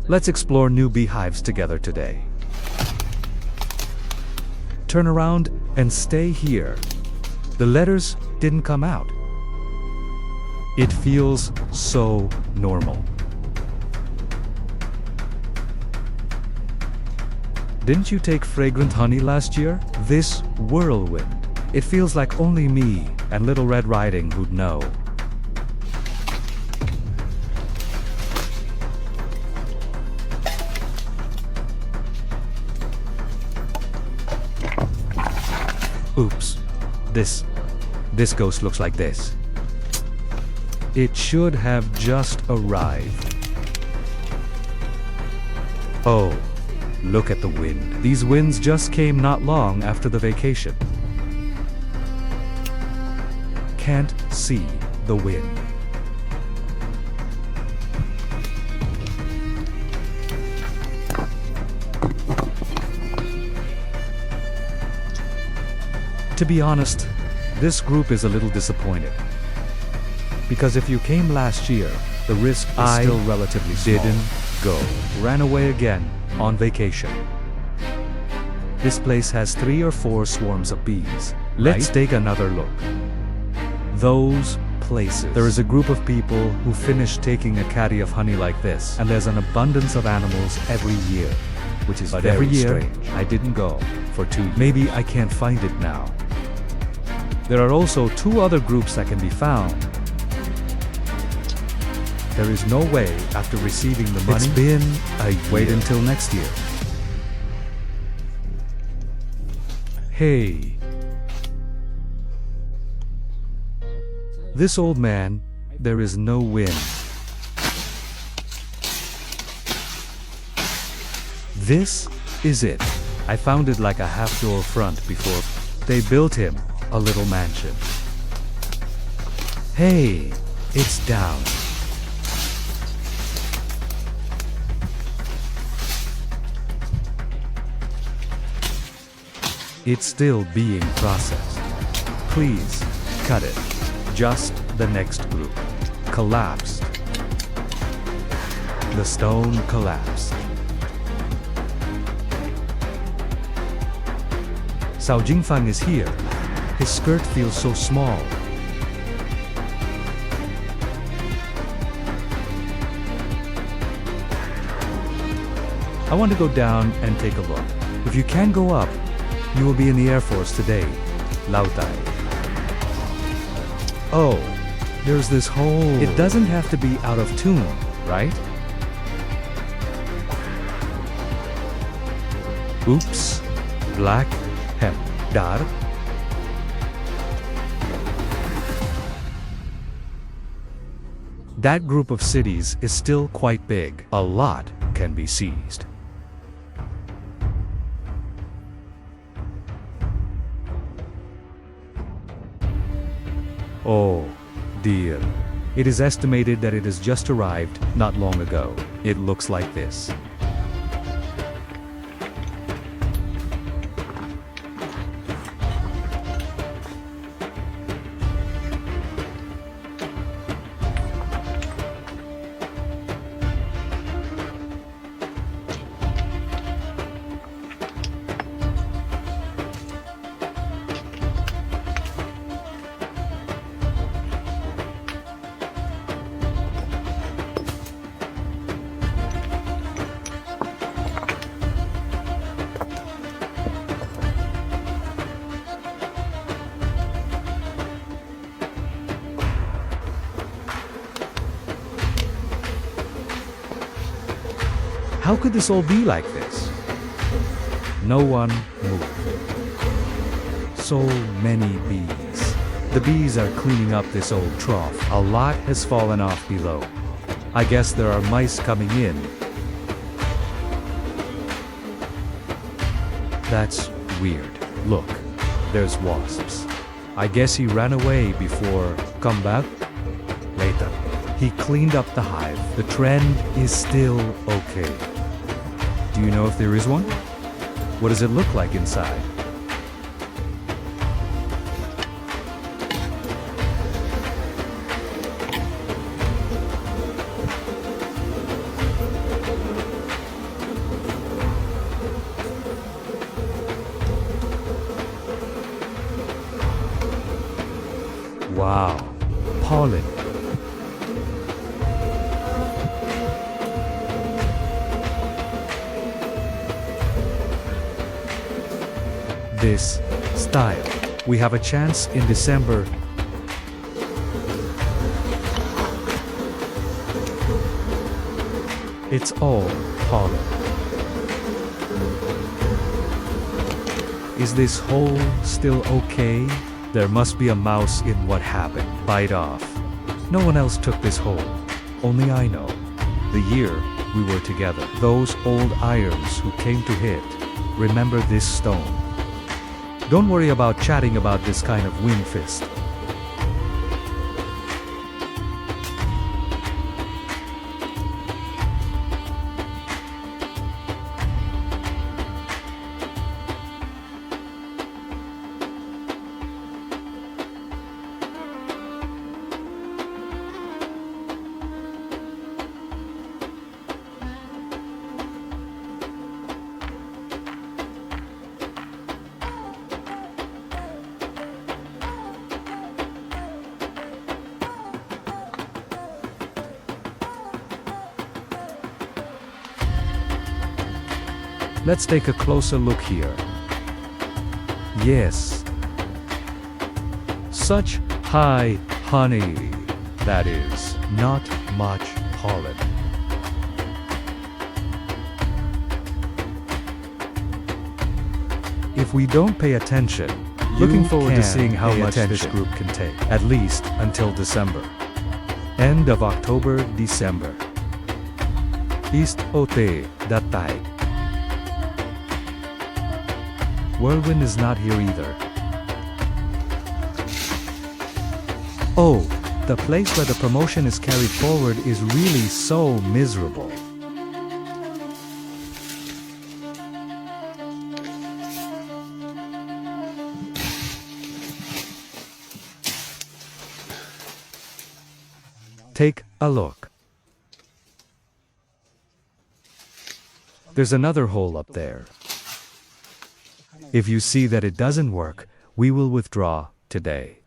Let's explore new beehives together today. Turn around and stay here. The letters didn't come out. It feels so normal. Didn't you take fragrant honey last year? This whirlwind. It feels like only me and Little Red Riding Hood know. Oops. This ghost looks like this. It should have just arrived. Oh, look at the wind. These winds just came not long after the vacation. Can't see the wind. To be honest, this group is a little disappointed. Because if you came last year, the risk is still relatively small. Didn't go. Ran away again on vacation. This place has 3 or 4 swarms of bees. Let's take another look. Those places. There is a group of people who finish taking a caddy of honey like this, and there's an abundance of animals every year, which is very strange. I didn't go for 2 years. Maybe I can't find it now. There are also 2 other groups that can be found. There is no way after receiving the money. It's been a year. Wait until next year. Hey. This old man, there is no wind. This is it. I found it like a half-door front before they built him a little mansion. Hey, it's down. It's still being processed. Please, cut it. Just the next group. Collapsed. The stone collapsed. Cao Jingfang is here. His skirt feels so small. I want to go down and take a look. If you can go up, you will be in the Air Force today, Lao Tai. Oh, there's this hole. It doesn't have to be out of tune, right? Oops. Black hemp. Dar. That group of cities is still quite big. A lot can be seized. Oh, dear. It is estimated that it has just arrived not long ago. It looks like this. How could this all be like this? No one moved. So many bees. The bees are cleaning up this old trough. A lot has fallen off below. I guess there are mice coming in. That's weird. Look, there's wasps. I guess he ran away before come back later. He cleaned up the hive. The trend is still okay. Do you know if there is one? What does it look like inside? pollen. This style. We have a chance in December. It's all pollen. Is this hole still okay? There must be a mouse in what happened. Bite off. No one else took this hole. Only I know. The year we were together. Those old irons who came to hit. Remember this stone. Don't worry about chatting about this kind of wind fist. Let's take a closer look here. Yes. Such high honey. That is, not much pollen. If we don't pay attention, looking forward to seeing how much this group can take, at least until December. End of October, December. East Ote, Datay. Whirlwind is not here either. Oh, the place where the promotion is carried forward is really so miserable. Take a look. There's another hole up there. If you see that it doesn't work, we will withdraw today.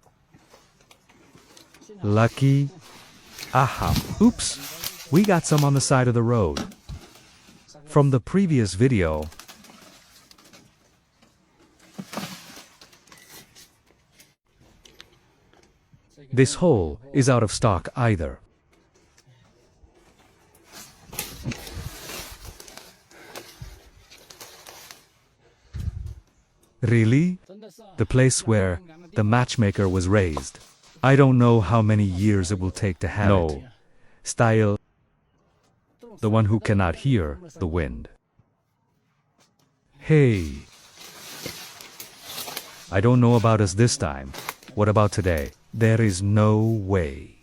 Lucky. Aha. Oops. We got some on the side of the road. From the previous video, this hole is out of stock either. Really? The place where the matchmaker was raised. I don't know how many years it will take to have it. Style. The one who cannot hear the wind. Hey. I don't know about us this time. What about today? There is no way.